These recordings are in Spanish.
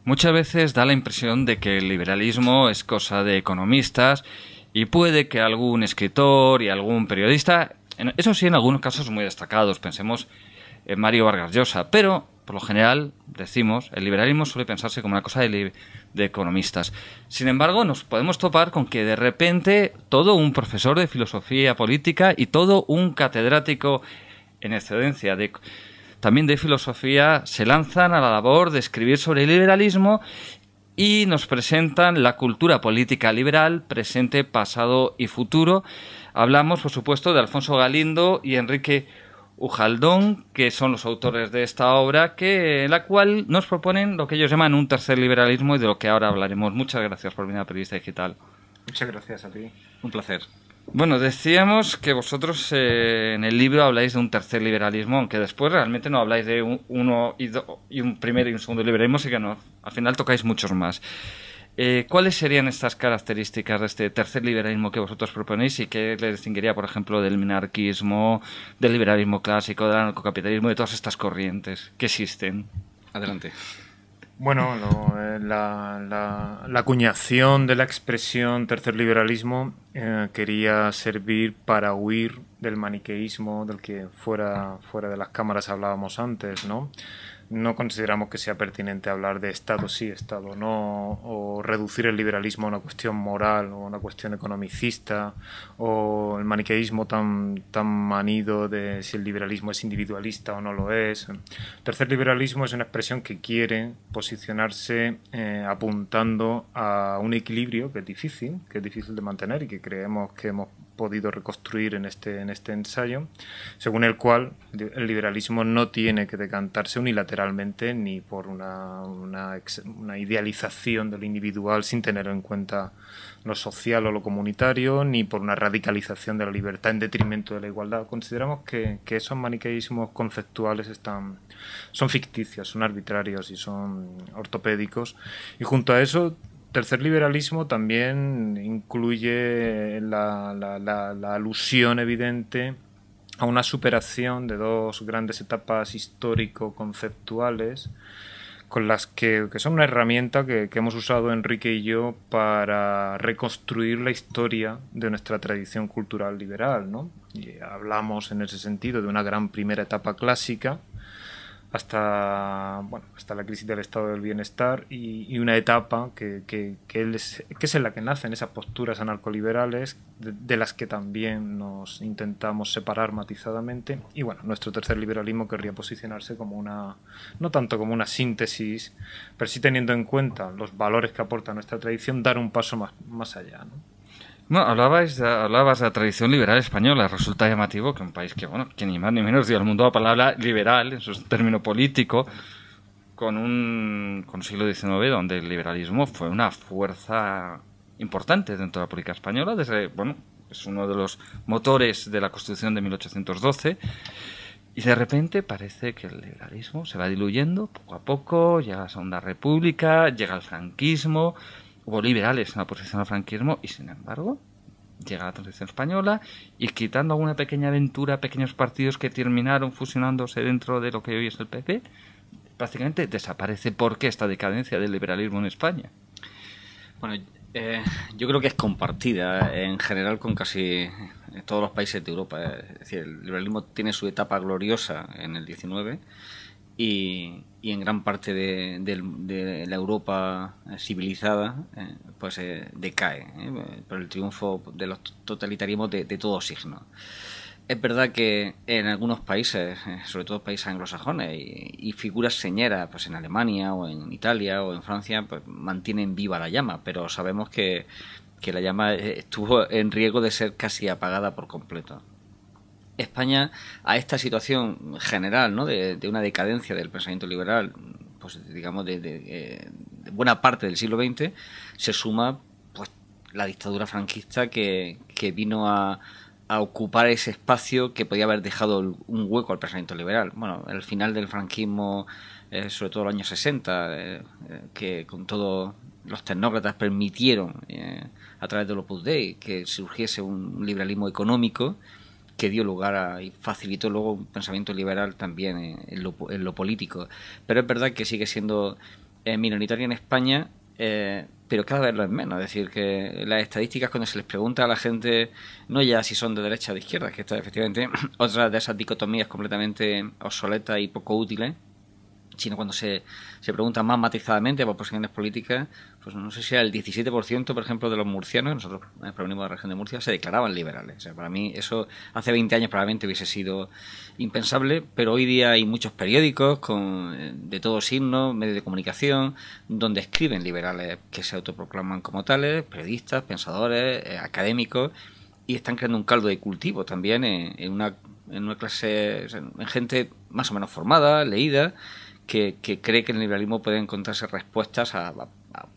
Muchas veces da la impresión de que el liberalismo es cosa de economistas y puede que algún escritor y algún periodista, eso sí, en algunos casos muy destacados, pensemos en Mario Vargas Llosa, pero por lo general, decimos, el liberalismo suele pensarse como una cosa de economistas. Sin embargo, nos podemos topar con que de repente todo un profesor de filosofía política y todo un catedrático en excedencia también de filosofía se lanzan a la labor de escribir sobre el liberalismo y nos presentan la cultura política liberal, presente, pasado y futuro. Hablamos, por supuesto, de Alfonso Galindo y Enrique Ujaldón, que son los autores de esta obra, en la cual nos proponen lo que ellos llaman un tercer liberalismo y de lo que ahora hablaremos. Muchas gracias por venir a Periodista Digital. Muchas gracias a ti. Un placer. Bueno, decíamos que vosotros en el libro habláis de un tercer liberalismo, aunque después realmente no habláis de un primer y un segundo liberalismo, sí que no, al final tocáis muchos más. ¿Cuáles serían estas características de este tercer liberalismo que vosotros proponéis y qué le distinguiría, por ejemplo, del minarquismo, del liberalismo clásico, del anarcocapitalismo, de todas estas corrientes que existen? Adelante. Bueno, la acuñación de la expresión tercer liberalismo quería servir para huir del maniqueísmo del que fuera de las cámaras hablábamos antes, ¿no? No consideramos que sea pertinente hablar de Estado sí, Estado no, o reducir el liberalismo a una cuestión moral o una cuestión economicista, o el maniqueísmo tan manido de si el liberalismo es individualista o no lo es. El tercer liberalismo es una expresión que quiere posicionarse apuntando a un equilibrio que es difícil de mantener y que creemos que hemos podido reconstruir en este ensayo, según el cual el liberalismo no tiene que decantarse unilateralmente ni por una idealización de lo individual sin tener en cuenta lo social o lo comunitario, ni por una radicalización de la libertad en detrimento de la igualdad. Consideramos que esos maniqueísmos conceptuales son ficticios, son arbitrarios y son ortopédicos, y junto a eso tercer liberalismo también incluye la alusión evidente a una superación de dos grandes etapas histórico-conceptuales con las que son una herramienta que hemos usado Enrique y yo para reconstruir la historia de nuestra tradición cultural liberal, ¿no? Y hablamos en ese sentido de una gran primera etapa clásica hasta la crisis del estado del bienestar y una etapa que es en la que nacen esas posturas anarcoliberales de las que también nos intentamos separar matizadamente. Y bueno, nuestro tercer liberalismo querría posicionarse como no tanto como una síntesis, pero sí teniendo en cuenta los valores que aporta nuestra tradición, dar un paso más allá, ¿no? No, hablabas de la tradición liberal española. Resulta llamativo que un país que ni más ni menos dio al mundo la palabra liberal, eso es un término político, con siglo XIX, donde el liberalismo fue una fuerza importante dentro de la política española. Es uno de los motores de la Constitución de 1812. Y de repente parece que el liberalismo se va diluyendo poco a poco, llega la Segunda República, llega el franquismo. Hubo liberales en la oposición al franquismo y, sin embargo, llega la Transición Española y, quitando alguna pequeña aventura, pequeños partidos que terminaron fusionándose dentro de lo que hoy es el PP, prácticamente desaparece. ¿Por qué esta decadencia del liberalismo en España? Bueno, yo creo que es compartida en general con casi todos los países de Europa. Es decir, el liberalismo tiene su etapa gloriosa en el XIX y en gran parte de la Europa civilizada decae por el triunfo de los totalitarismos de todo signo. Es verdad que en algunos países, sobre todo países anglosajones y figuras señeras, pues en Alemania o en Italia o en Francia, pues mantienen viva la llama, pero sabemos que la llama estuvo en riesgo de ser casi apagada por completo. España, a esta situación general, ¿no?, de una decadencia del pensamiento liberal, pues digamos de buena parte del siglo XX, se suma pues la dictadura franquista que vino a ocupar ese espacio que podía haber dejado un hueco al pensamiento liberal. Bueno, el final del franquismo, sobre todo en los años 60, que con todos los tecnócratas permitieron, a través del Opus Dei, que surgiese un liberalismo económico que dio lugar y facilitó luego un pensamiento liberal también en lo político. Pero es verdad que sigue siendo minoritaria en España, pero cada vez lo es menos. Es decir, que las estadísticas, cuando se les pregunta a la gente, no ya si son de derecha o de izquierda, que está efectivamente otra de esas dicotomías completamente obsoletas y poco útiles, sino cuando se pregunta más matizadamente por posiciones políticas, pues no sé si era el 17%, por ejemplo, de los murcianos, nosotros provenimos de la región de Murcia, se declaraban liberales. O sea, para mí eso hace 20 años probablemente hubiese sido impensable, pero hoy día hay muchos periódicos de todo signo, medios de comunicación, donde escriben liberales que se autoproclaman como tales, periodistas, pensadores, académicos, y están creando un caldo de cultivo también en una clase, en gente más o menos formada, leída, que cree que en el liberalismo puede encontrarse respuestas a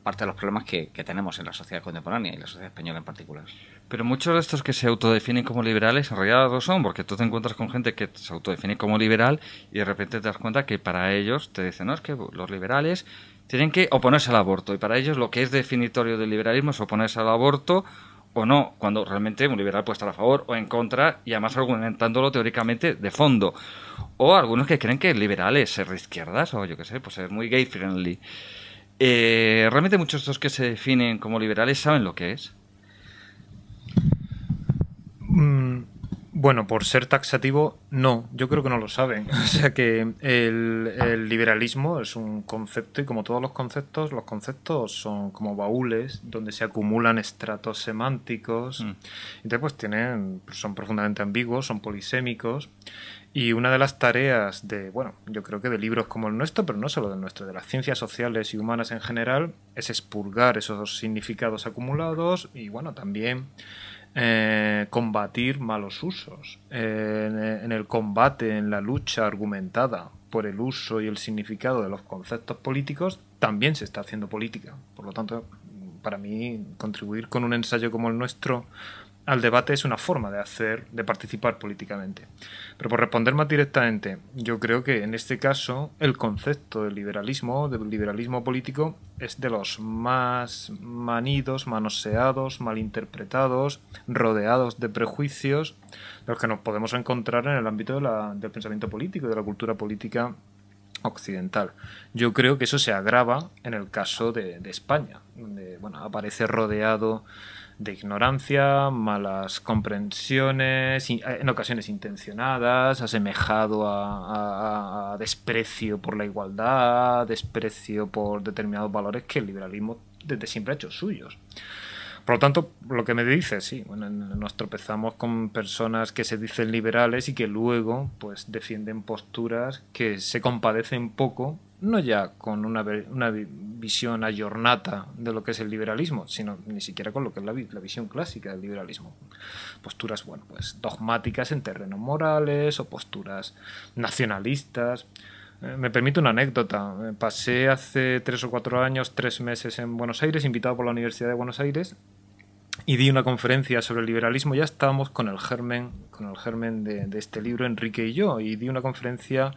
parte de los problemas que tenemos en la sociedad contemporánea y la sociedad española en particular. Pero muchos de estos que se autodefinen como liberales en realidad lo son, porque tú te encuentras con gente que se autodefine como liberal y de repente te das cuenta que para ellos te dicen, no, es que los liberales tienen que oponerse al aborto, y para ellos lo que es definitorio del liberalismo es oponerse al aborto o no, cuando realmente un liberal puede estar a favor o en contra, y además argumentándolo teóricamente de fondo. O algunos que creen que el liberal es ser de izquierdas, o yo qué sé, pues es muy gay friendly. Realmente muchos de estos que se definen como liberales saben lo que es. Bueno, por ser taxativo, no, yo creo que no lo saben. O sea que el liberalismo es un concepto, y como todos los conceptos son como baúles donde se acumulan estratos semánticos. Entonces pues son profundamente ambiguos, son polisémicos. Y una de las tareas yo creo que de libros como el nuestro, pero no solo del nuestro, de las ciencias sociales y humanas en general, es expurgar esos significados acumulados y también combatir malos usos. En el combate, en la lucha argumentada por el uso y el significado de los conceptos políticos, también se está haciendo política. Por lo tanto, para mí, contribuir con un ensayo como el nuestro al debate es una forma de participar políticamente. Pero por responder más directamente, yo creo que en este caso el concepto del liberalismo político, es de los más manidos, manoseados, malinterpretados, rodeados de prejuicios, de los que nos podemos encontrar en el ámbito del pensamiento político, de la cultura política occidental. Yo creo que eso se agrava en el caso de España, donde aparece rodeado de ignorancia, malas comprensiones, en ocasiones intencionadas, asemejado a desprecio por la igualdad, desprecio por determinados valores que el liberalismo desde siempre ha hecho suyos. Por lo tanto, lo que me dice, sí, nos tropezamos con personas que se dicen liberales y que luego pues defienden posturas que se compadecen poco, no ya con una visión ayornata de lo que es el liberalismo, sino ni siquiera con lo que es la visión clásica del liberalismo. Posturas, pues dogmáticas en terrenos morales o posturas nacionalistas. Me permito una anécdota. Pasé hace 3 o 4 años 3 meses en Buenos Aires, invitado por la Universidad de Buenos Aires, y di una conferencia sobre el liberalismo. Ya estábamos con el germen de este libro, Enrique y yo, y di una conferencia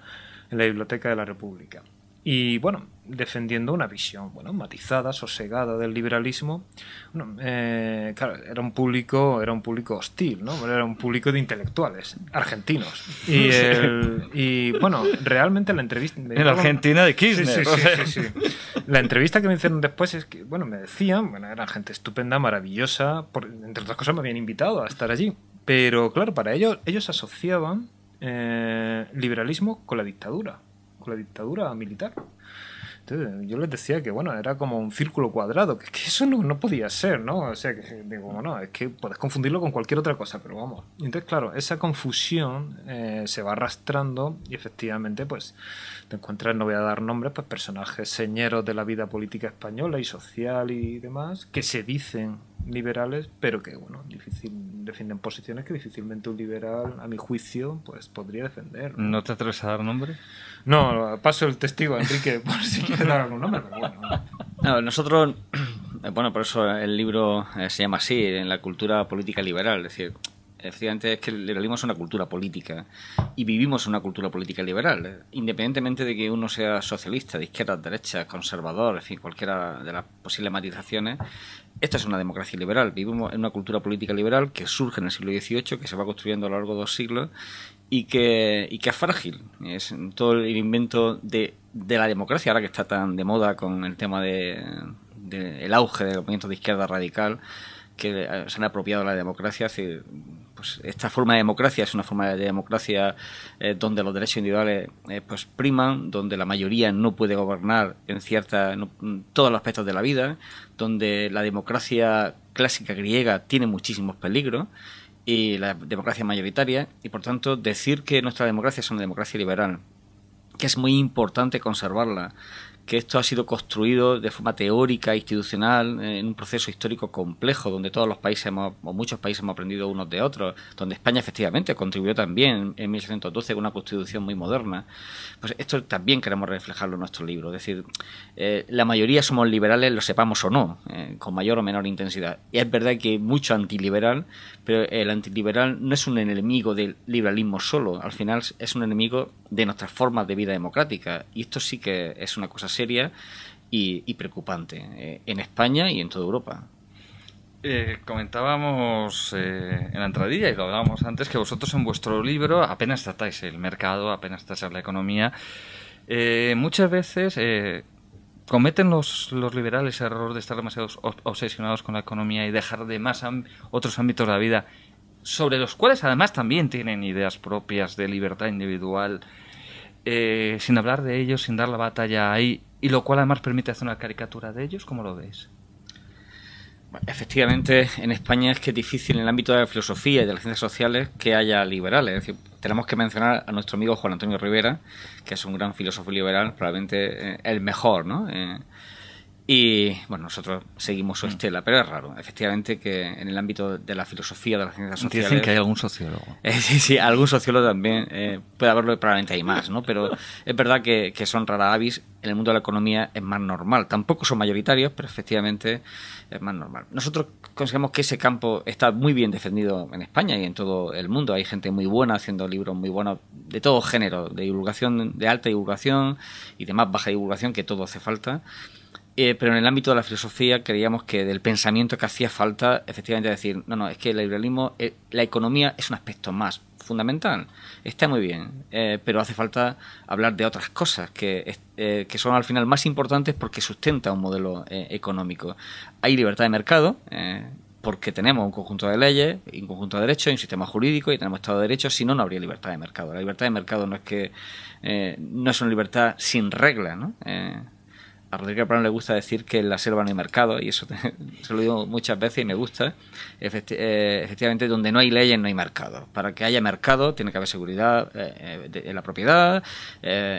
en la Biblioteca de la República. Y defendiendo una visión matizada, sosegada del liberalismo. Claro, era un público hostil, ¿no? Era un público de intelectuales argentinos. Y realmente la entrevista... En la Argentina de Kirchner. Sí. La entrevista que me hicieron después es que, me decían, era gente estupenda, maravillosa, entre otras cosas me habían invitado a estar allí. Pero claro, para ellos asociaban liberalismo con la dictadura militar. Entonces, yo les decía que era como un círculo cuadrado, que eso no podía ser, ¿no? O sea, que digo, es que puedes confundirlo con cualquier otra cosa, pero vamos. Entonces, claro, esa confusión se va arrastrando y efectivamente, pues, te encuentras, no voy a dar nombres, pues personajes señeros de la vida política española y social y demás, que se dicen liberales, pero que, defienden posiciones que difícilmente un liberal, a mi juicio, pues podría defender. ¿No te atreves a dar nombre? No, paso el testigo a Enrique por si quiere dar algún nombre, pero No, nosotros, por eso el libro se llama así, en la cultura política liberal, es decir, efectivamente es que el liberalismo es una cultura política y vivimos una cultura política liberal, independientemente de que uno sea socialista, de izquierda, derecha, conservador, en fin, cualquiera de las posibles matizaciones. Esta es una democracia liberal. Vivimos en una cultura política liberal que surge en el siglo XVIII, que se va construyendo a lo largo de 2 siglos y que es frágil. Es todo el invento de la democracia, ahora que está tan de moda con el tema el auge del movimiento de izquierda radical, que se han apropiado de la democracia. Pues esta forma de democracia es una forma de democracia donde los derechos individuales pues priman, donde la mayoría no puede gobernar en todos los aspectos de la vida, donde la democracia clásica griega tiene muchísimos peligros, y la democracia mayoritaria, y por tanto decir que nuestra democracia es una democracia liberal, que es muy importante conservarla, que esto ha sido construido de forma teórica, institucional, en un proceso histórico complejo, donde todos los países o muchos países hemos aprendido unos de otros, donde España efectivamente contribuyó también en 1812 con una constitución muy moderna. Pues esto también queremos reflejarlo en nuestro libro. Es decir, la mayoría somos liberales, lo sepamos o no, con mayor o menor intensidad. Y es verdad que hay mucho antiliberal, pero el antiliberal no es un enemigo del liberalismo solo, al final es un enemigo de nuestras formas de vida democrática, y esto sí que es una cosa seria y preocupante en España y en toda Europa. Comentábamos en la entradilla, y lo hablábamos antes, que vosotros en vuestro libro apenas tratáis el mercado, apenas tratáis la economía. Muchas veces cometen los liberales el error de estar demasiado obsesionados con la economía y dejar de más otros ámbitos de la vida, sobre los cuales además también tienen ideas propias de libertad individual, sin hablar de ellos, sin dar la batalla ahí, y lo cual además permite hacer una caricatura de ellos. ¿Cómo lo veis? Bueno, efectivamente, en España es que es difícil en el ámbito de la filosofía y de las ciencias sociales que haya liberales. Es decir, tenemos que mencionar a nuestro amigo Juan Antonio Rivera, que es un gran filósofo liberal, probablemente el mejor, ¿no? Y bueno, nosotros seguimos su estela, pero es raro, efectivamente, que en el ámbito de la filosofía, de las ciencias sociales... Dicen que hay algún sociólogo. Sí, algún sociólogo también, puede haberlo, probablemente hay más, ¿no? Pero es verdad que son rara avis. En el mundo de la economía es más normal. Tampoco son mayoritarios, pero efectivamente es más normal. Nosotros consideramos que ese campo está muy bien defendido en España y en todo el mundo. Hay gente muy buena haciendo libros muy buenos de todo género, de divulgación, de alta divulgación y de más baja divulgación, que todo hace falta. Pero en el ámbito de la filosofía creíamos que del pensamiento que hacía falta, efectivamente, decir, no, es que el liberalismo, la economía es un aspecto más fundamental. Está muy bien, pero hace falta hablar de otras cosas que son al final más importantes porque sustenta un modelo económico. Hay libertad de mercado, porque tenemos un conjunto de leyes, un conjunto de derechos, y un sistema jurídico, y tenemos Estado de Derecho. Si no, no habría libertad de mercado. La libertad de mercado no es una libertad sin reglas, ¿no? A Rodríguez Brown le gusta decir que en la selva no hay mercado, y eso se lo digo muchas veces y me gusta. Efectivamente, donde no hay leyes no hay mercado. Para que haya mercado tiene que haber seguridad en la propiedad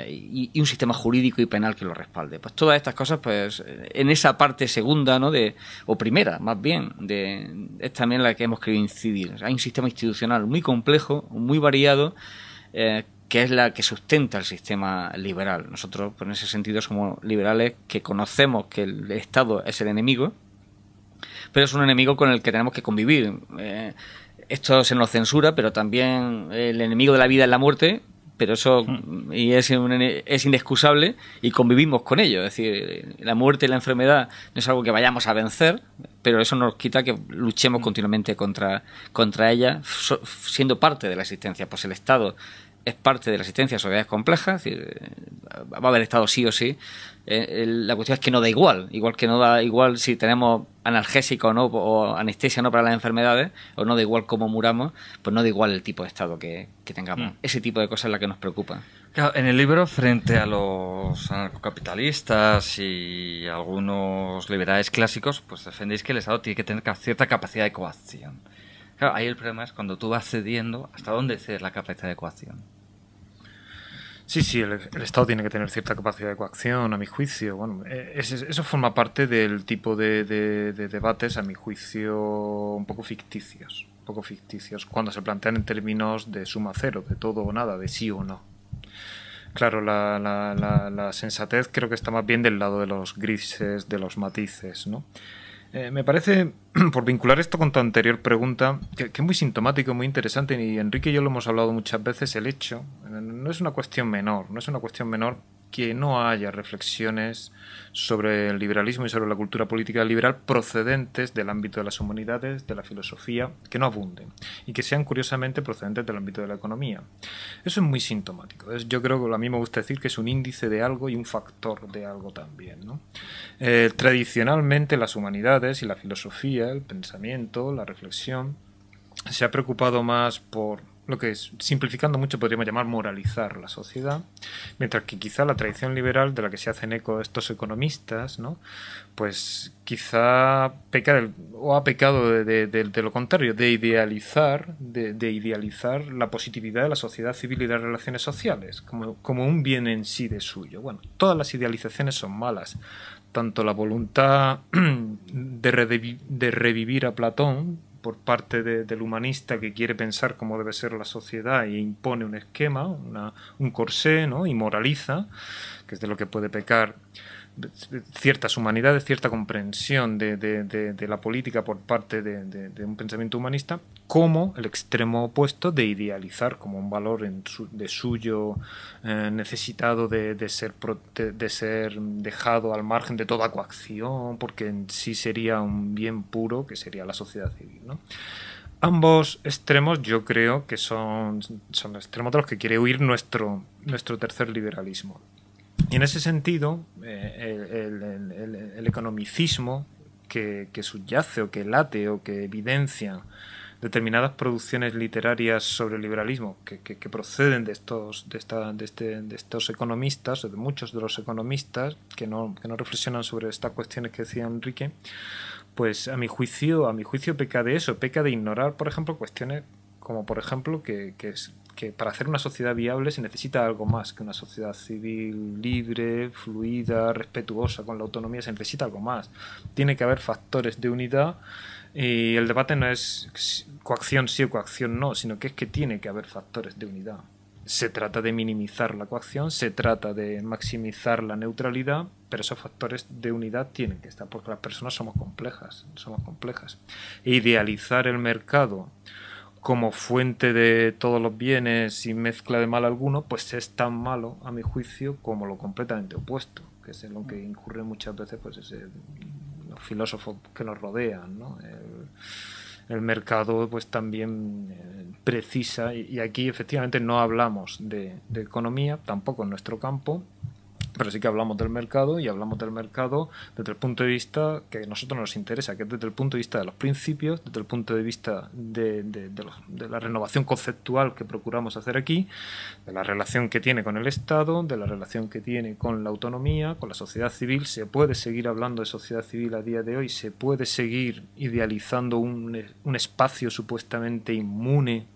y un sistema jurídico y penal que lo respalde. Pues todas estas cosas, pues en esa parte segunda, ¿no? O primera, más bien, es también la que hemos querido incidir. Hay un sistema institucional muy complejo, muy variado, que es la que sustenta el sistema liberal. Nosotros, pues, en ese sentido, somos liberales que conocemos que el Estado es el enemigo, pero es un enemigo con el que tenemos que convivir. Esto se nos censura, pero también el enemigo de la vida es la muerte, pero eso es inexcusable y convivimos con ello. Es decir, la muerte y la enfermedad no es algo que vayamos a vencer, pero eso nos quita que luchemos continuamente contra ella, siendo parte de la existencia. Pues el Estado es parte de la existencia de sociedades complejas, es decir, va a haber Estado sí o sí. La cuestión es que no da igual que no da igual si tenemos analgésico o no, o anestesia no para las enfermedades, o no da igual cómo muramos, pues no da igual el tipo de Estado que tengamos. Ese tipo de cosas es la que nos preocupa. Claro, en el libro, frente a los anarcocapitalistas y algunos liberales clásicos, pues defendéis que el Estado tiene que tener cierta capacidad de coacción. Claro, ahí el problema es cuando tú vas cediendo, ¿hasta dónde cedes la capacidad de coacción? Sí, el Estado tiene que tener cierta capacidad de coacción, a mi juicio. Bueno, eso forma parte del tipo de debates, a mi juicio, un poco ficticios. Cuando se plantean en términos de suma cero, de todo o nada, de sí o no. Claro, la sensatez creo que está más bien del lado de los grises, de los matices, ¿no? Me parece, por vincular esto con tu anterior pregunta, que es muy sintomático, muy interesante, y Enrique y yo lo hemos hablado muchas veces, el hecho, no es una cuestión menor, no es una cuestión menor que no haya reflexiones sobre el liberalismo y sobre la cultura política liberal procedentes del ámbito de las humanidades, de la filosofía, que no abunden, y que sean curiosamente procedentes del ámbito de la economía. Eso es muy sintomático. Yo creo que a mí me gusta decir que es un índice de algo y un factor de algo también, ¿no? Tradicionalmente las humanidades y la filosofía, el pensamiento, la reflexión, se ha preocupado más por lo que es, simplificando mucho, podríamos llamar moralizar la sociedad, mientras que quizá la tradición liberal de la que se hacen eco estos economistas, ¿no? Pues quizá peca o ha pecado de lo contrario, de idealizar la positividad de la sociedad civil y de las relaciones sociales, como un bien en sí de suyo. Bueno, todas las idealizaciones son malas, tanto la voluntad de revivir a Platón por parte del humanista que quiere pensar cómo debe ser la sociedad e impone un esquema, un corsé, ¿no? Y moraliza, que es de lo que puede pecar ciertas humanidades, cierta comprensión de la política por parte de un pensamiento humanista, como el extremo opuesto de idealizar como un valor de suyo necesitado de ser dejado al margen de toda coacción, porque en sí sería un bien puro, que sería la sociedad civil, ¿no? Ambos extremos yo creo que son extremos de los que quiere huir nuestro tercer liberalismo. Y en ese sentido, el economicismo que subyace o que late o que evidencia determinadas producciones literarias sobre el liberalismo que proceden de estos economistas, o de muchos de los economistas que no reflexionan sobre estas cuestiones que decía Enrique, pues a mi juicio peca de eso, peca de ignorar, por ejemplo, cuestiones como, por ejemplo, que para hacer una sociedad viable se necesita algo más que una sociedad civil libre, fluida, respetuosa con la autonomía. Se necesita algo más. Tiene que haber factores de unidad, y el debate no es coacción sí o coacción no, sino que es que tiene que haber factores de unidad. Se trata de minimizar la coacción, se trata de maximizar la neutralidad, pero esos factores de unidad tienen que estar, porque las personas somos complejas. E idealizar el mercado como fuente de todos los bienes sin mezcla de mal alguno, pues es tan malo, a mi juicio, como lo completamente opuesto, que es en lo que incurren muchas veces pues los filósofos que nos rodean, ¿no? El mercado pues también precisa, y aquí efectivamente no hablamos de economía, tampoco en nuestro campo, pero sí que hablamos del mercado, y hablamos del mercado desde el punto de vista que a nosotros nos interesa, que es desde el punto de vista de los principios, desde el punto de vista de la renovación conceptual que procuramos hacer aquí, de la relación que tiene con el Estado, de la relación que tiene con la autonomía, con la sociedad civil. Se puede seguir hablando de sociedad civil a día de hoy, se puede seguir idealizando un espacio supuestamente inmune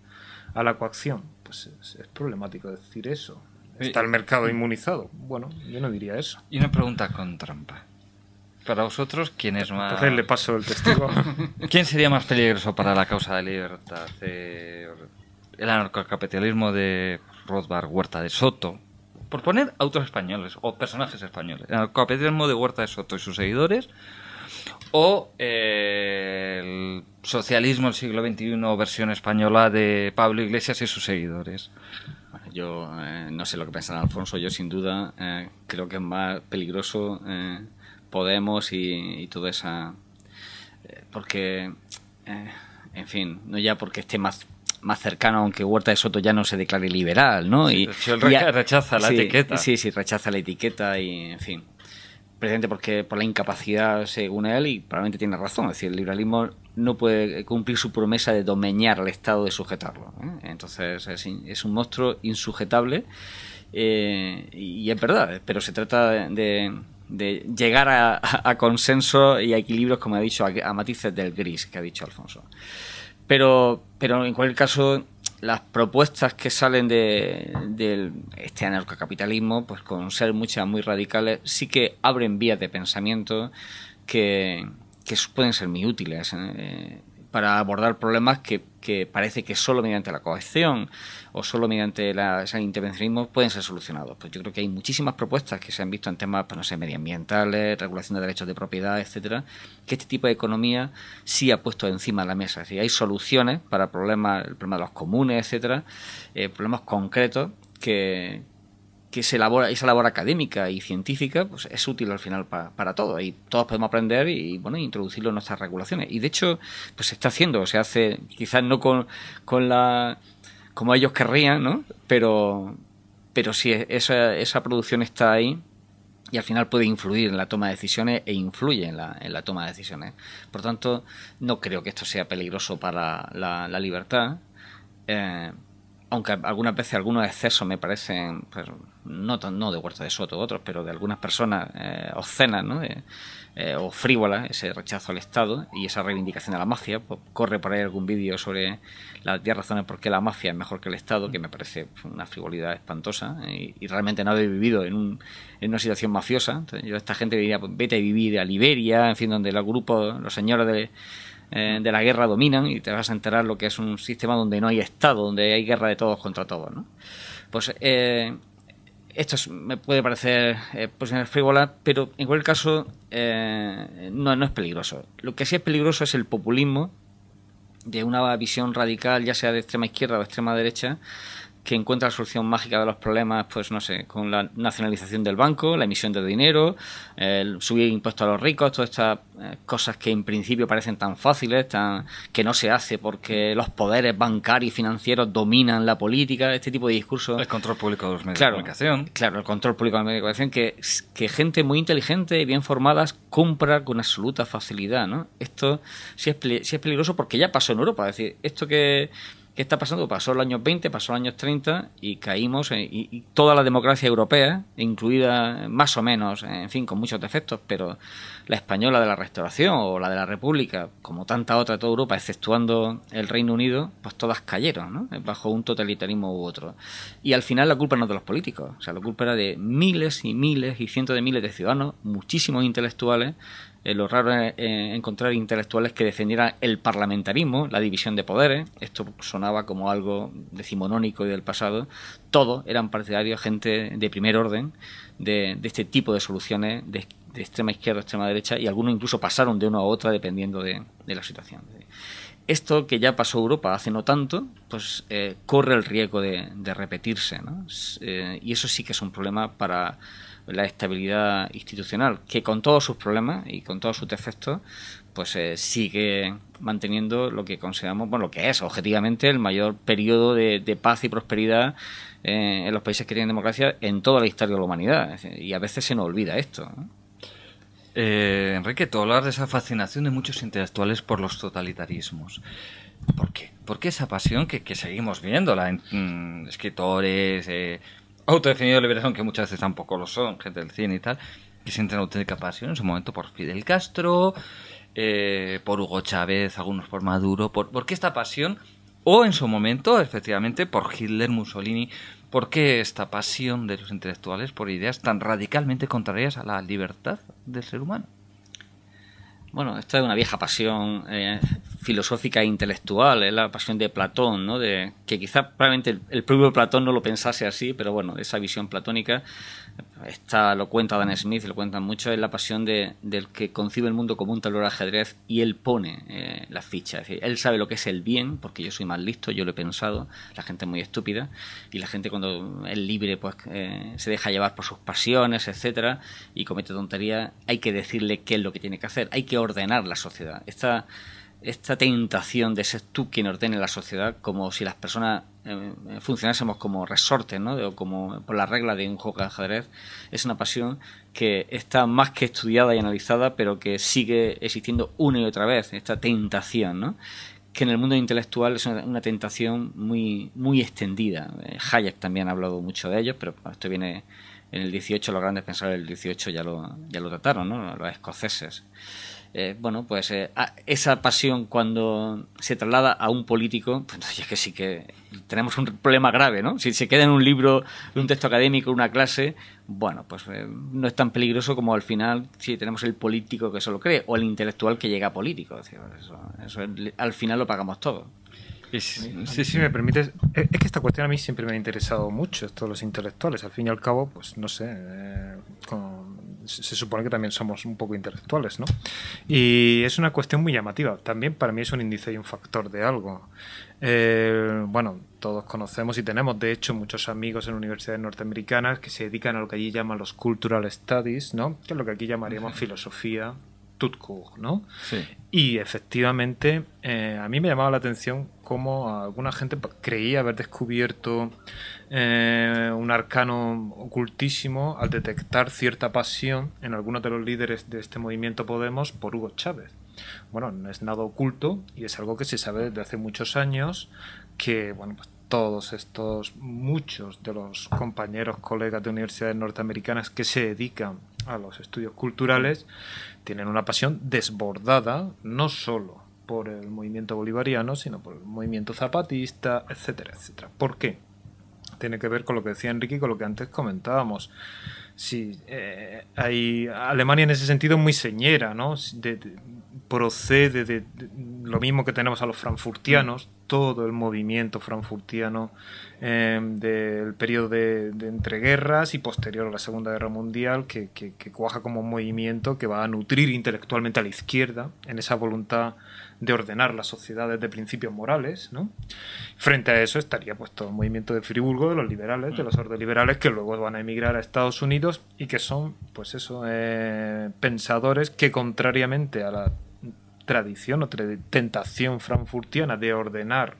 a la coacción. Pues es problemático decir eso. ¿Está el mercado inmunizado? Bueno, yo no diría eso. Y una pregunta con trampa. Para vosotros, ¿quién es más...? Entonces le paso el testigo. ¿Quién sería más peligroso para la causa de libertad? ¿El anarcocapitalismo de Rothbard, Huerta de Soto? Por poner autores españoles o personajes españoles. ¿El anarcocapitalismo de Huerta de Soto y sus seguidores? ¿O el socialismo del siglo XXI, versión española de Pablo Iglesias y sus seguidores? Yo no sé lo que pensará Alfonso. Yo sin duda creo que es más peligroso Podemos y toda esa... porque, en fin, no ya porque esté más cercano, aunque Huerta de Soto ya no se declare liberal, ¿no? Sí, rechaza la etiqueta. Sí, rechaza la etiqueta y, en fin, precisamente porque por la incapacidad, según él, y probablemente tiene razón, es decir, el liberalismo no puede cumplir su promesa de domeñar al Estado, de sujetarlo, ¿eh? Entonces es un monstruo insujetable, y es verdad, pero se trata de llegar a consenso y a equilibrios, como ha dicho, a matices del gris que ha dicho Alfonso. Pero en cualquier caso, las propuestas que salen de este anarcocapitalismo, pues con ser muchas muy radicales, sí que abren vías de pensamiento que pueden ser muy útiles. para abordar problemas que parece que solo mediante la coacción o solo mediante ese intervencionismo pueden ser solucionados. Pues yo creo que hay muchísimas propuestas que se han visto en temas, pues no sé, medioambientales, regulación de derechos de propiedad, etcétera, que este tipo de economía sí ha puesto encima de la mesa. Es decir, hay soluciones para el problema de los comunes, etcétera, problemas concretos que esa labor académica y científica pues es útil al final para todos, y todos podemos aprender y bueno, introducirlo en nuestras regulaciones, y de hecho pues se está haciendo, se hace quizás no con la como ellos querrían, ¿no? Pero sí, esa producción está ahí y al final puede influir en la toma de decisiones e influye en la toma de decisiones. Por tanto, no creo que esto sea peligroso para la libertad, aunque algunas veces algunos excesos me parecen, pues, no de Huerta de Soto u otros, pero de algunas personas obscenas, ¿no? O frívolas, ese rechazo al Estado y esa reivindicación de la mafia. Pues, corre por ahí algún vídeo sobre las 10 razones por qué la mafia es mejor que el Estado, que me parece una frivolidad espantosa, y realmente no habéis vivido en una situación mafiosa. Entonces, yo a esta gente diría, pues, vete a vivir a Liberia, en fin, donde los grupos, los señores de la guerra dominan, y te vas a enterar lo que es un sistema donde no hay Estado, donde hay guerra de todos contra todos, ¿no? Pues esto me puede parecer posiciones frívolas, pero en cualquier caso no es peligroso. Lo que sí es peligroso es el populismo de una visión radical, ya sea de extrema izquierda o de extrema derecha, que encuentra la solución mágica de los problemas, pues no sé, con la nacionalización del banco, la emisión de dinero, el subir impuestos a los ricos, todas estas cosas que en principio parecen tan fáciles, que no se hace porque los poderes bancarios y financieros dominan la política, este tipo de discursos. El control público de los medios de comunicación. Claro, el control público de los medios de comunicación, que gente muy inteligente y bien formadas compra con absoluta facilidad, ¿no? Esto sí es peligroso porque ya pasó en Europa. Es decir, esto que está pasando pasó en los años 20, pasó en los años 30 y caímos y toda la democracia europea, incluida más o menos, en fin, con muchos defectos, pero la española de la Restauración o la de la República, como tanta otra de toda Europa, exceptuando el Reino Unido, pues todas cayeron, ¿no? Bajo un totalitarismo u otro. Y al final la culpa no es de los políticos, o sea, la culpa era de miles y miles y cientos de miles de ciudadanos, muchísimos intelectuales. Lo raro es encontrar intelectuales que defendieran el parlamentarismo, la división de poderes. Esto sonaba como algo decimonónico y del pasado. Todos eran partidarios, gente de primer orden, de este tipo de soluciones de extrema izquierda, extrema derecha, y algunos incluso pasaron de una a otra dependiendo de la situación. Esto que ya pasó Europa hace no tanto, pues corre el riesgo de repetirse, ¿no? Y eso sí que es un problema para la estabilidad institucional, que con todos sus problemas y con todos sus defectos, pues sigue manteniendo lo que consideramos, bueno, lo que es objetivamente el mayor periodo de paz y prosperidad en los países que tienen democracia en toda la historia de la humanidad. Y a veces se nos olvida esto, ¿no? Enrique, tú hablas de esa fascinación de muchos intelectuales por los totalitarismos. ¿Por qué? ¿Por qué esa pasión que seguimos viéndola en escritores, autodefinidos de liberación, que muchas veces tampoco lo son, gente del cine y tal, que sienten auténtica pasión en su momento por Fidel Castro, por Hugo Chávez, algunos por Maduro? ¿Por qué esta pasión? O en su momento, efectivamente, por Hitler, Mussolini. ¿Por qué esta pasión de los intelectuales por ideas tan radicalmente contrarias a la libertad del ser humano? Bueno, esta es una vieja pasión filosófica e intelectual, es la pasión de Platón, ¿no? Que quizá probablemente el propio Platón no lo pensase así, pero bueno, esa visión platónica lo cuenta Dan Smith, lo cuentan mucho, es la pasión del que concibe el mundo como un tablero de ajedrez y él pone las fichas. Es decir, él sabe lo que es el bien, porque yo soy más listo, yo lo he pensado, la gente es muy estúpida, y la gente cuando es libre pues se deja llevar por sus pasiones, etcétera, y comete tonterías. Hay que decirle qué es lo que tiene que hacer, hay que ordenar la sociedad. Esta tentación de ser tú quien ordene la sociedad, como si las personas funcionásemos como resortes, ¿no? O como por la regla de un juego de ajedrez, es una pasión que está más que estudiada y analizada, pero que sigue existiendo una y otra vez, esta tentación, ¿no? Que en el mundo intelectual es una tentación muy, muy extendida. Hayek también ha hablado mucho de ello, pero esto viene en el 18, los grandes pensadores del 18 ya lo trataron, ¿no? Los escoceses. bueno, pues esa pasión cuando se traslada a un político, pues entonces es que sí que tenemos un problema grave, ¿no? Si se queda en un libro, en un texto académico, en una clase, bueno, pues no es tan peligroso como al final si tenemos el político que eso lo cree o el intelectual que llega a político. Es decir, eso al final lo pagamos todo. Sí, si me permites, es que esta cuestión a mí siempre me ha interesado mucho, esto de los intelectuales. Al fin y al cabo, pues no sé, se supone que también somos un poco intelectuales, ¿no? Y es una cuestión muy llamativa. También para mí es un índice y un factor de algo. Bueno, todos conocemos y tenemos, de hecho, muchos amigos en universidades norteamericanas que se dedican a lo que allí llaman los cultural studies, ¿no? Que es lo que aquí llamaríamos filosofía, Tutkul, ¿no? Sí. Y efectivamente a mí me llamaba la atención cómo alguna gente creía haber descubierto un arcano ocultísimo al detectar cierta pasión en algunos de los líderes de este movimiento Podemos por Hugo Chávez. Bueno, no es nada oculto y es algo que se sabe desde hace muchos años que, bueno, pues muchos de los compañeros, colegas de universidades norteamericanas que se dedican a los estudios culturales tienen una pasión desbordada, no solo por el movimiento bolivariano, sino por el movimiento zapatista, etcétera, etcétera. ¿Por qué? Tiene que ver con lo que decía Enrique y con lo que antes comentábamos. Sí, Alemania en ese sentido es muy señera, ¿no? Procede de lo mismo que tenemos a los frankfurtianos, todo el movimiento frankfurtiano del periodo de entreguerras y posterior a la Segunda Guerra Mundial, que cuaja como un movimiento que va a nutrir intelectualmente a la izquierda en esa voluntad de ordenar la sociedad desde principios morales, ¿no? Frente a eso estaría pues todo el movimiento de Friburgo, de los liberales, de los ordoliberales, que luego van a emigrar a Estados Unidos y que son, pues eso, pensadores que, contrariamente a la tradición o tentación frankfurtiana de ordenar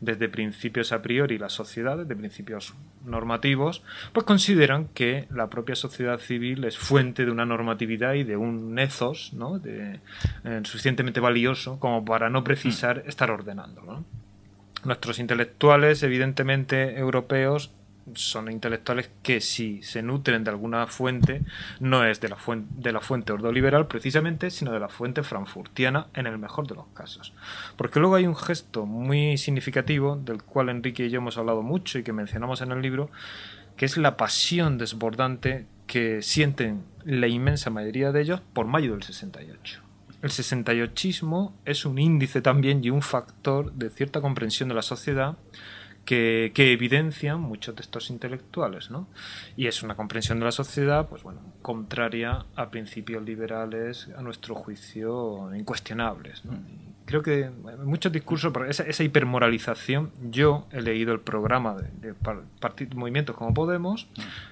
desde principios a priori la sociedad, desde principios normativos, pues consideran que la propia sociedad civil es fuente de una normatividad y de un ethos, ¿no? Suficientemente valioso como para no precisar estar ordenándolo, ¿no? Nuestros intelectuales, evidentemente europeos, son intelectuales que si se nutren de alguna fuente no es de la fuente ordoliberal precisamente, sino de la fuente frankfurtiana en el mejor de los casos. Porque luego hay un gesto muy significativo del cual Enrique y yo hemos hablado mucho y que mencionamos en el libro, que es la pasión desbordante que sienten la inmensa mayoría de ellos por mayo del 68. El 68ismo es un índice también y un factor de cierta comprensión de la sociedad que evidencian muchos de estos intelectuales, ¿no? Y es una comprensión de la sociedad, pues bueno, contraria a principios liberales, a nuestro juicio, incuestionables, ¿no? Creo que en muchos discursos, esa hipermoralización, yo he leído el programa de movimientos como Podemos,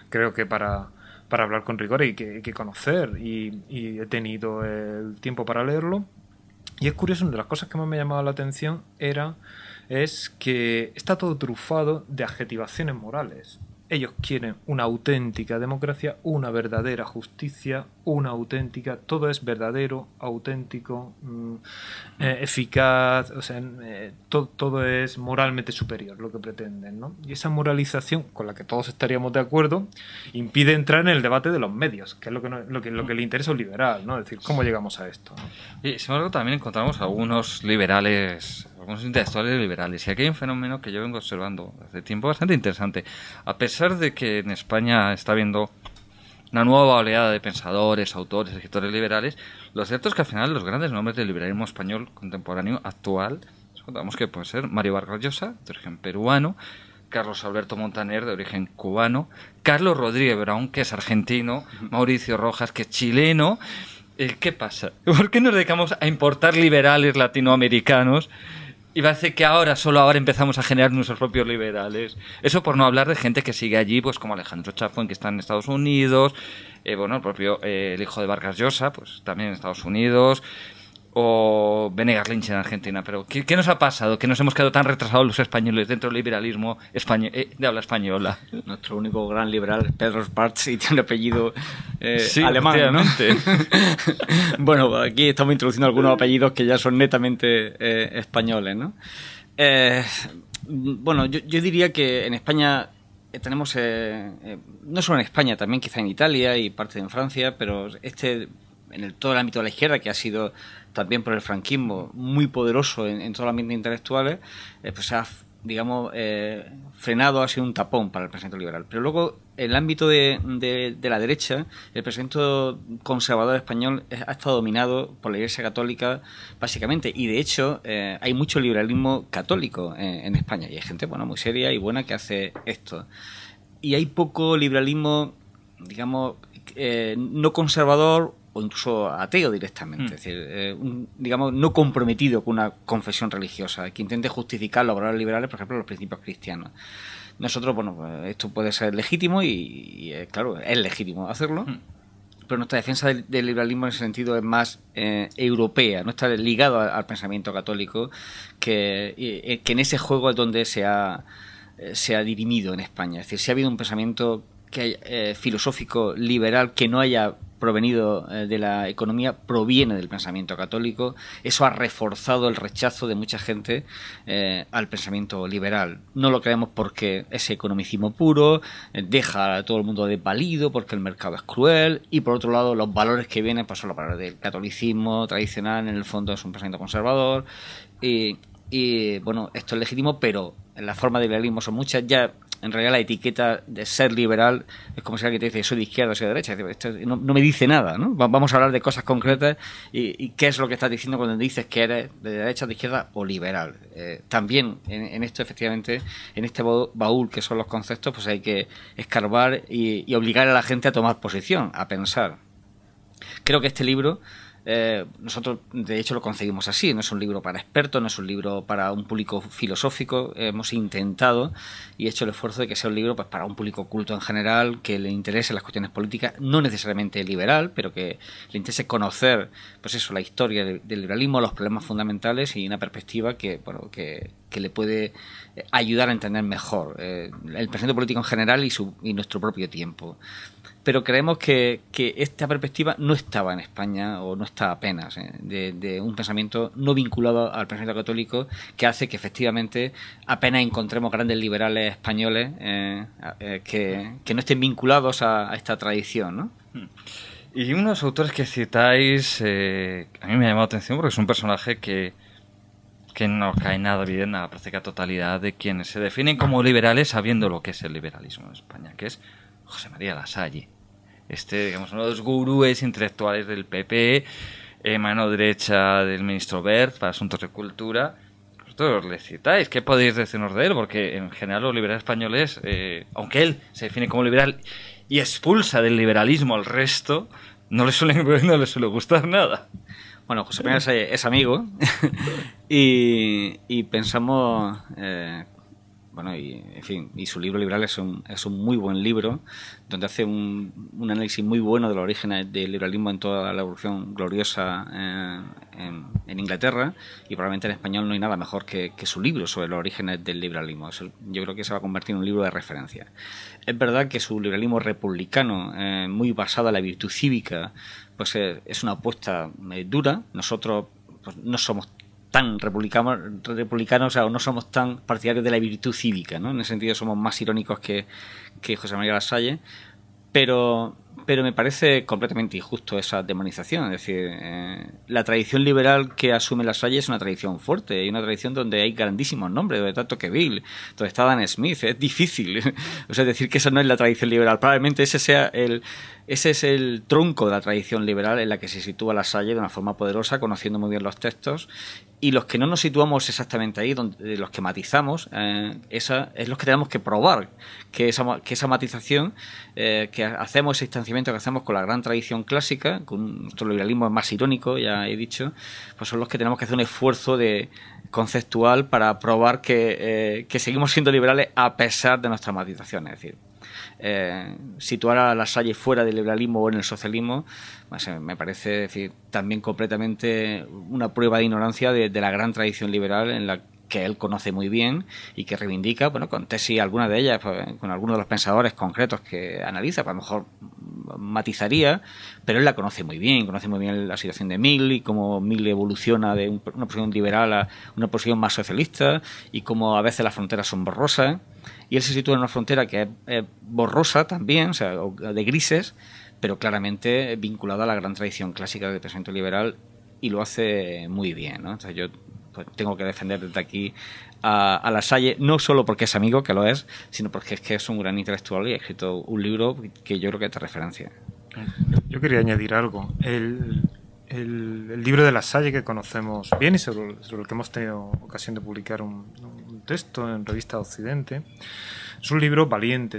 creo que para hablar con rigor hay que conocer y he tenido el tiempo para leerlo. Y es curioso, una de las cosas que más me ha llamado la atención es que está todo trufado de adjetivaciones morales. Ellos quieren una auténtica democracia, una verdadera justicia, una auténtica, todo es verdadero, auténtico, eficaz, o sea, todo es moralmente superior lo que pretenden, ¿no? Y esa moralización, con la que todos estaríamos de acuerdo, impide entrar en el debate de los medios, que es lo que le interesa a un liberal, ¿no? Es decir, ¿cómo llegamos a esto, ¿no? Y sin embargo también encontramos algunos liberales, algunos intelectuales liberales, y aquí hay un fenómeno que yo vengo observando hace tiempo bastante interesante. A pesar de que en España está habiendo una nueva oleada de pensadores, autores, escritores liberales, lo cierto es que al final los grandes nombres del liberalismo español contemporáneo actual, recordamos que puede ser Mario Vargas Llosa, de origen peruano, Carlos Alberto Montaner, de origen cubano, Carlos Rodríguez Brown, que es argentino, Mauricio Rojas, que es chileno. ¿Qué pasa? ¿Por qué nos dedicamos a importar liberales latinoamericanos? Y parece que solo ahora empezamos a generar nuestros propios liberales. Eso por no hablar de gente que sigue allí, pues como Alejandro Chafón, que está en Estados Unidos, bueno, el propio el hijo de Vargas Llosa, pues también en Estados Unidos, o Venegas Lynch en Argentina. Pero ¿qué nos ha pasado? Que nos hemos quedado tan retrasados los españoles dentro del liberalismo de habla española. Nuestro único gran liberal es Pedro Spartz y tiene un apellido sí, alemán, ¿no? Bueno, aquí estamos introduciendo algunos apellidos que ya son netamente españoles, ¿no? Bueno, yo diría que en España tenemos, no solo en España, también quizá en Italia y parte en Francia, pero todo el ámbito de la izquierda, que ha sido también por el franquismo muy poderoso en todo el ambiente intelectuales, pues ha, digamos, frenado, ha sido un tapón para el pensamiento liberal. Pero luego, en el ámbito de la derecha, el pensamiento conservador español ha estado dominado por la Iglesia Católica, básicamente, y de hecho hay mucho liberalismo católico en España, y hay gente, bueno, muy seria y buena que hace esto. Y hay poco liberalismo, digamos, no conservador o incluso ateo directamente, es decir, digamos, no comprometido con una confesión religiosa, que intente justificar los valores liberales, por ejemplo, los principios cristianos. Nosotros, bueno, esto puede ser legítimo y claro, es legítimo hacerlo, pero nuestra defensa del liberalismo en ese sentido es más europea, no está ligado al pensamiento católico, que en ese juego es donde se ha dirimido en España. Es decir, si ha habido un pensamiento filosófico liberal que no haya provenido de la economía, proviene del pensamiento católico. Eso ha reforzado el rechazo de mucha gente al pensamiento liberal. No lo creemos porque es economicismo puro, deja a todo el mundo desvalido porque el mercado es cruel, y por otro lado los valores que vienen pues son los valores del catolicismo tradicional, en el fondo es un pensamiento conservador, y bueno, esto es legítimo, pero las formas de liberalismo son muchas. Ya en realidad la etiqueta de ser liberal es como si alguien te dice soy de izquierda o soy de derecha. Esto no me dice nada, ¿no? Vamos a hablar de cosas concretas y qué es lo que estás diciendo cuando dices que eres de derecha, de izquierda o liberal. También en esto, efectivamente, en este baúl que son los conceptos, pues hay que escarbar y obligar a la gente a tomar posición, a pensar. Creo que este libro, nosotros de hecho lo concebimos así, no es un libro para expertos, no es un libro para un público filosófico. Hemos intentado y hecho el esfuerzo de que sea un libro pues para un público culto en general, que le interese las cuestiones políticas, no necesariamente liberal, pero que le interese conocer pues eso, la historia del liberalismo, los problemas fundamentales y una perspectiva que, bueno, que le puede ayudar a entender mejor el pensamiento político en general y nuestro propio tiempo. Pero creemos que esta perspectiva no estaba en España, o no está apenas, de un pensamiento no vinculado al pensamiento católico, que hace que efectivamente apenas encontremos grandes liberales españoles que no estén vinculados a esta tradición, ¿no? Y unos autores que citáis, a mí me ha llamado la atención porque es un personaje que no cae nada bien a la práctica totalidad de quienes se definen como liberales sabiendo lo que es el liberalismo en España, que es José María Lasalle. Digamos, uno de los gurúes intelectuales del PP, mano derecha del ministro Wert para asuntos de cultura. Vosotros le citáis, ¿qué podéis decirnos de él? Porque en general los liberales españoles, aunque él se define como liberal y expulsa del liberalismo al resto, no le suele gustar nada. Bueno, José María Lasalle es amigo y pensamos... bueno, en fin, y su libro Liberal es un muy buen libro, donde hace un análisis muy bueno de los orígenes del liberalismo en toda la evolución gloriosa en Inglaterra, y probablemente en español no hay nada mejor que su libro sobre los orígenes del liberalismo. Yo creo que se va a convertir en un libro de referencia. Es verdad que su liberalismo republicano, muy basado en la virtud cívica, pues es una apuesta dura. Nosotros pues, no somos tan republicanos, o no somos tan partidarios de la virtud cívica, ¿no? En ese sentido somos más irónicos que José María Lasalle, pero me parece completamente injusto esa demonización. Es decir, la tradición liberal que asume Lasalle es una tradición fuerte, y una tradición donde hay grandísimos nombres, donde está Tocqueville, donde está Adam Smith. Es difícil, o sea, decir que esa no es la tradición liberal. Probablemente ese es el tronco de la tradición liberal en la que se sitúa Lasalle de una forma poderosa, conociendo muy bien los textos. Y los que no nos situamos exactamente ahí, los que matizamos, esa es los que tenemos que probar que esa matización que hacemos, ese distanciamiento que hacemos con la gran tradición clásica, con nuestro liberalismo más irónico, ya he dicho, pues son los que tenemos que hacer un esfuerzo conceptual para probar que seguimos siendo liberales a pesar de nuestras matizaciones. Es decir, situar a Lasalle fuera del liberalismo o en el socialismo, pues, me parece, decir, también completamente una prueba de ignorancia de la gran tradición liberal en la que él conoce muy bien y que reivindica, bueno, con tesis, algunas de ellas, pues, con algunos de los pensadores concretos que analiza, pues a lo mejor matizaría, pero él la conoce muy bien la situación de Mill y cómo Mill evoluciona de una posición liberal a una posición más socialista, y cómo a veces las fronteras son borrosas, y él se sitúa en una frontera que es borrosa también, o sea, de grises, pero claramente vinculado a la gran tradición clásica del pensamiento liberal, y lo hace muy bien, ¿no? Entonces yo pues tengo que defender desde aquí a La Salle, no solo porque es amigo, que lo es, sino porque es que es un gran intelectual y ha escrito un libro que yo creo que te referencia. Yo quería añadir algo. El libro de La Salle, que conocemos bien y sobre el que hemos tenido ocasión de publicar un texto en Revista Occidente, es un libro valiente,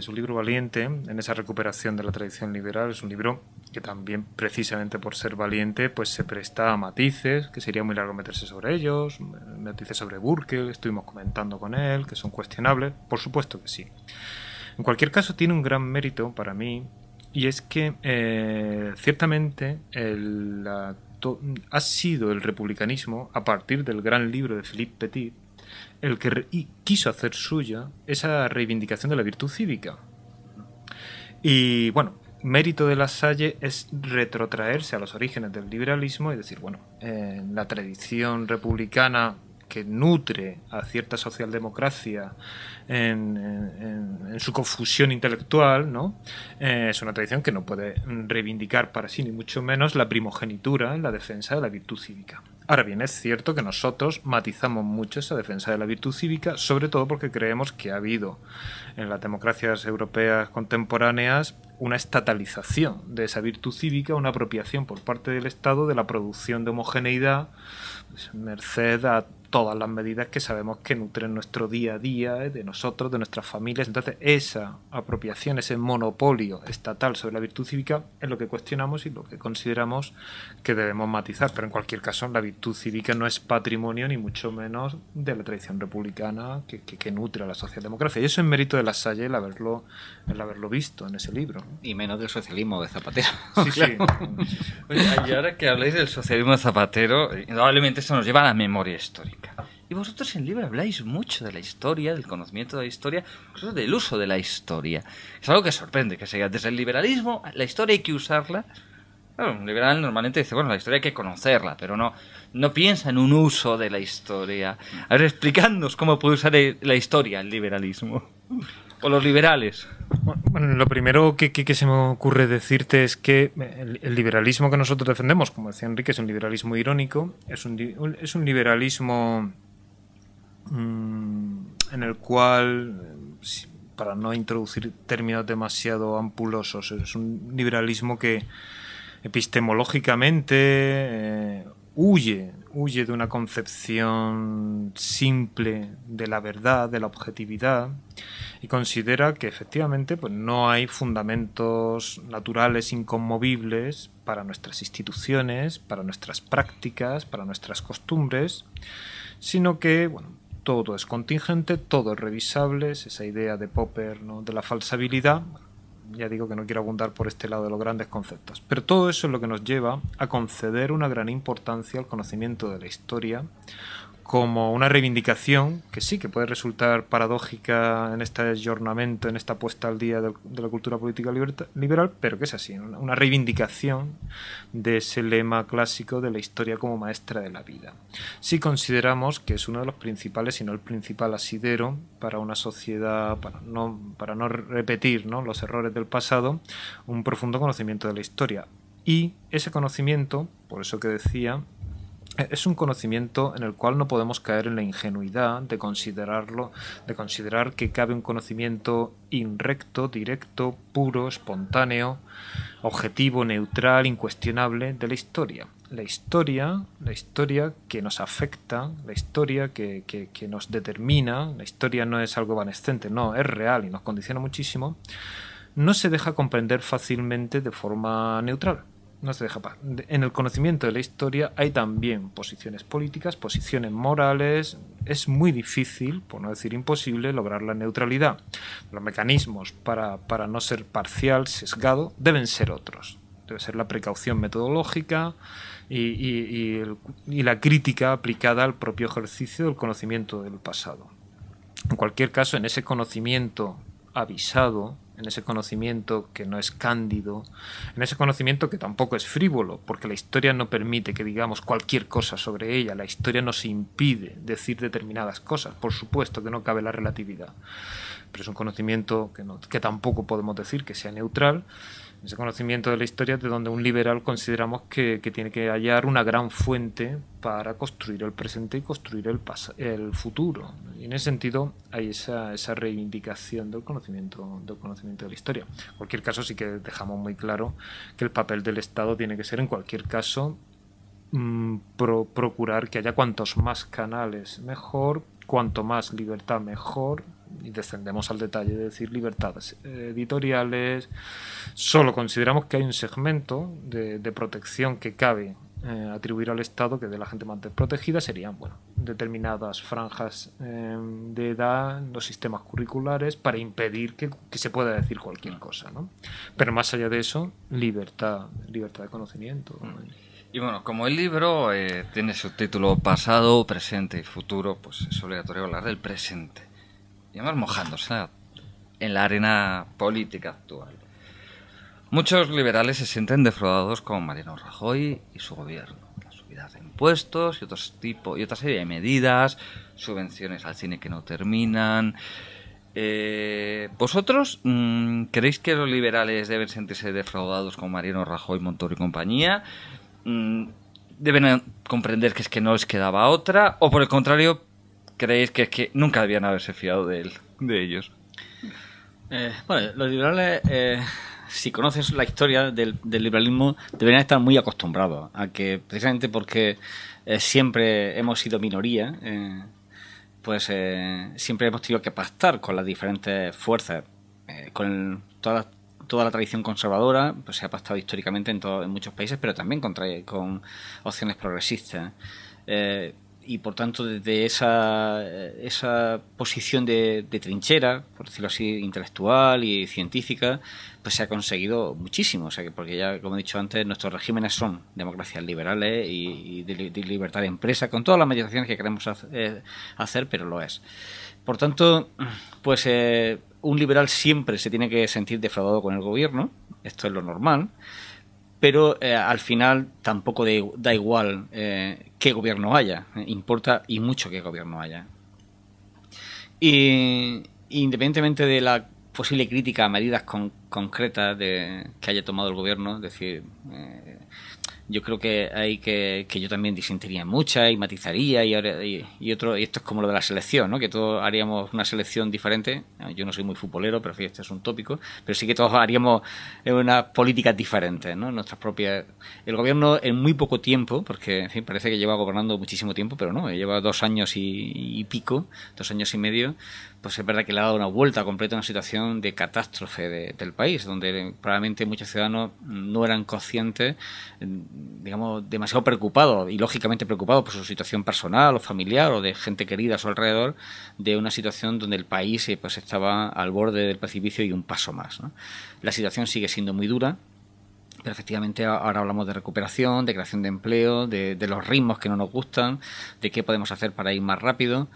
en esa recuperación de la tradición liberal. Es un libro que también, precisamente por ser valiente, pues se presta a matices, que sería muy largo meterse sobre ellos, matices sobre Burke, estuvimos comentando con él, que son cuestionables, por supuesto que sí. En cualquier caso, tiene un gran mérito para mí, y es que ciertamente ha sido el republicanismo, a partir del gran libro de Philippe Petit, el que quiso hacer suya esa reivindicación de la virtud cívica. Y bueno, mérito de La Salle es retrotraerse a los orígenes del liberalismo y decir, bueno, la tradición republicana que nutre a cierta socialdemocracia en su confusión intelectual, ¿no? Es una tradición que no puede reivindicar para sí ni mucho menos la primogenitura en la defensa de la virtud cívica. Ahora bien, es cierto que nosotros matizamos mucho esa defensa de la virtud cívica, sobre todo porque creemos que ha habido en las democracias europeas contemporáneas una estatalización de esa virtud cívica, una apropiación por parte del Estado de la producción de homogeneidad, pues, merced a todas las medidas que sabemos que nutren nuestro día a día, de nosotros, de nuestras familias. Entonces, esa apropiación, ese monopolio estatal sobre la virtud cívica es lo que cuestionamos y lo que consideramos que debemos matizar. Pero en cualquier caso, la virtud cívica no es patrimonio ni mucho menos de la tradición republicana que nutre a la socialdemocracia. Y eso es mérito de La Salle el haberlo visto en ese libro, ¿no? Y menos del socialismo de Zapatero. Sí, Claro. sí. Oye, y ahora que habláis del socialismo de Zapatero, indudablemente eso nos lleva a la memoria histórica. Y vosotros en el libro habláis mucho de la historia, del conocimiento de la historia, incluso del uso de la historia. Es algo que sorprende, que sea desde el liberalismo, la historia hay que usarla. Claro, un liberal normalmente dice, bueno, la historia hay que conocerla, pero no piensa en un uso de la historia. A ver, explicadnos cómo puede usar la historia el liberalismo. O los liberales. Bueno, lo primero que se me ocurre decirte es que el liberalismo que nosotros defendemos, como decía Enrique, es un liberalismo irónico, es un liberalismo en el cual, para no introducir términos demasiado ampulosos, es un liberalismo que epistemológicamente huye de una concepción simple de la verdad, de la objetividad, y considera que efectivamente pues no hay fundamentos naturales inconmovibles para nuestras instituciones, para nuestras prácticas, para nuestras costumbres, sino que bueno, todo es contingente, todo es revisable, es esa idea de Popper, ¿no?, de la falsabilidad. Ya digo que no quiero abundar por este lado de los grandes conceptos, pero todo eso es lo que nos lleva a conceder una gran importancia al conocimiento de la historia como una reivindicación que sí, que puede resultar paradójica en este ayornamiento, en esta puesta al día de la cultura política liberal, pero que es así, una reivindicación de ese lema clásico de la historia como maestra de la vida. Sí consideramos que es uno de los principales, si no el principal asidero para una sociedad, para no repetir, ¿no?, los errores del pasado, un profundo conocimiento de la historia. Y ese conocimiento, por eso que decía, es un conocimiento en el cual no podemos caer en la ingenuidad de considerar que cabe un conocimiento inrecto, directo, puro, espontáneo, objetivo, neutral, incuestionable de la historia. La historia que nos afecta, la historia que nos determina, la historia no es algo evanescente, no, es real y nos condiciona muchísimo, no se deja comprender fácilmente de forma neutral. No se deja. En el conocimiento de la historia hay también posiciones políticas, posiciones morales. Es muy difícil, por no decir imposible, lograr la neutralidad. Los mecanismos para no ser parcial, sesgado, deben ser otros. Debe ser la precaución metodológica y la crítica aplicada al propio ejercicio del conocimiento del pasado. En cualquier caso, en ese conocimiento avisado, en ese conocimiento que no es cándido, en ese conocimiento que tampoco es frívolo, porque la historia no permite que digamos cualquier cosa sobre ella, la historia nos impide decir determinadas cosas, por supuesto que no cabe la relatividad, pero es un conocimiento que tampoco podemos decir que sea neutral. Ese conocimiento de la historia es de donde un liberal consideramos que tiene que hallar una gran fuente para construir el presente y construir el futuro. Y en ese sentido hay esa reivindicación del conocimiento de la historia. En cualquier caso, sí que dejamos muy claro que el papel del Estado tiene que ser, en cualquier caso, procurar que haya cuantos más canales mejor, cuanto más libertad mejor, y descendemos al detalle de decir libertades editoriales. Solo consideramos que hay un segmento de protección que cabe atribuir al Estado, que de la gente más desprotegida serían determinadas franjas de edad en los sistemas curriculares para impedir que se pueda decir cualquier cosa, ¿no? Pero más allá de eso, libertad de conocimiento. Y bueno, como el libro tiene su título pasado, presente y futuro, pues es obligatorio hablar del presente. Y además mojándose en la arena política actual. Muchos liberales se sienten defraudados con Mariano Rajoy y su gobierno. La subida de impuestos y otra serie de medidas, subvenciones al cine que no terminan. ¿Vosotros creéis que los liberales deben sentirse defraudados con Mariano Rajoy, Montoro y compañía? ¿Deben comprender que es que no les quedaba otra? ¿O por el contrario, creéis que es que nunca debían haberse fiado de ellos? Bueno, los liberales, si conoces la historia del liberalismo, deberían estar muy acostumbrados a que, precisamente porque siempre hemos sido minoría, pues siempre hemos tenido que pactar con las diferentes fuerzas, con toda la tradición conservadora, pues se ha pactado históricamente en muchos países, pero también con opciones progresistas. Y por tanto, desde esa posición de trinchera, por decirlo así, intelectual y científica, pues se ha conseguido muchísimo. O sea, porque ya, como he dicho antes, nuestros regímenes son democracias liberales y de libertad de empresa, con todas las matizaciones que queremos hacer, pero lo es. Por tanto, pues un liberal siempre se tiene que sentir defraudado con el gobierno, esto es lo normal, pero al final tampoco da igual qué gobierno haya, importa y mucho qué gobierno haya. Y independientemente de la posible crítica a medidas concretas que haya tomado el gobierno, es decir, yo creo que yo también disentiría muchas y matizaría y esto es como lo de la selección, ¿no? Que todos haríamos una selección diferente. Yo no soy muy futbolero, pero este es un tópico, pero sí que todos haríamos unas políticas diferentes, ¿no? Nuestras propias. El gobierno en muy poco tiempo, porque en fin, parece que lleva gobernando muchísimo tiempo, pero no, lleva 2 años y pico, 2 años y medio. Pues es verdad que le ha dado una vuelta completa a una situación de catástrofe del país, donde probablemente muchos ciudadanos no eran conscientes, digamos, demasiado preocupados, y lógicamente preocupados por su situación personal o familiar o de gente querida a su alrededor, de una situación donde el país pues estaba al borde del precipicio y un paso más, ¿no? La situación sigue siendo muy dura, pero efectivamente ahora hablamos de recuperación, de creación de empleo, de los ritmos que no nos gustan, de qué podemos hacer para ir más rápido.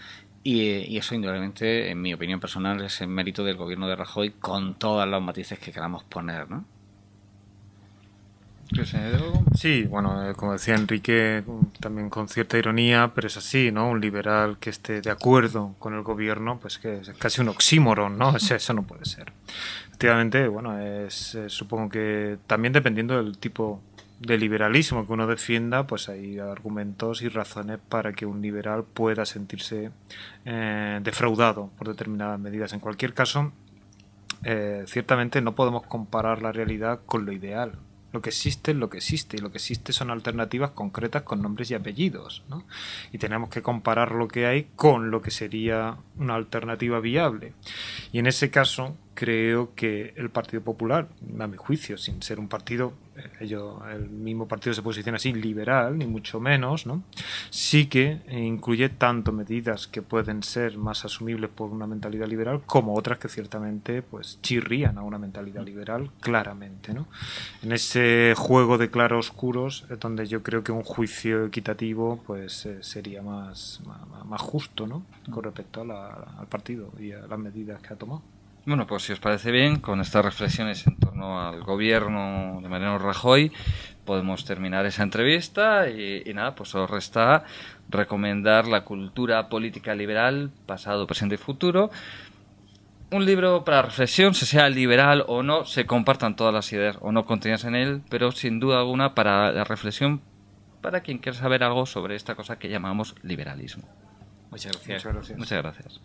Y eso, indudablemente, en mi opinión personal, es el mérito del gobierno de Rajoy, con todos los matices que queramos poner, ¿no? Sí, bueno, como decía Enrique, también con cierta ironía, pero es así, ¿no? Un liberal que esté de acuerdo con el gobierno, pues que es casi un oxímoron, ¿no? Eso no puede ser. Efectivamente, bueno, supongo que también dependiendo del tipo de liberalismo que uno defienda, pues hay argumentos y razones para que un liberal pueda sentirse defraudado por determinadas medidas. En cualquier caso, ciertamente no podemos comparar la realidad con lo ideal. Lo que existe es lo que existe, y lo que existe son alternativas concretas con nombres y apellidos, ¿no? Y tenemos que comparar lo que hay con lo que sería una alternativa viable. Y en ese caso, creo que el Partido Popular, a mi juicio, sin ser un partido, el mismo partido se posiciona así, liberal, ni mucho menos, ¿no? Sí que incluye tanto medidas que pueden ser más asumibles por una mentalidad liberal, como otras que ciertamente pues chirrían a una mentalidad liberal claramente, ¿no? En ese juego de claroscuros es donde yo creo que un juicio equitativo pues sería más justo, ¿no? Con respecto al partido y a las medidas que ha tomado. Bueno, pues si os parece bien, con estas reflexiones en torno al gobierno de Mariano Rajoy, podemos terminar esa entrevista y nada, pues os resta recomendar la cultura política liberal, pasado, presente y futuro. un libro para reflexión, se sea liberal o no, se compartan todas las ideas o no contenidas en él, pero sin duda alguna para la reflexión, para quien quiera saber algo sobre esta cosa que llamamos liberalismo. Muchas gracias. Muchas gracias. Muchas gracias.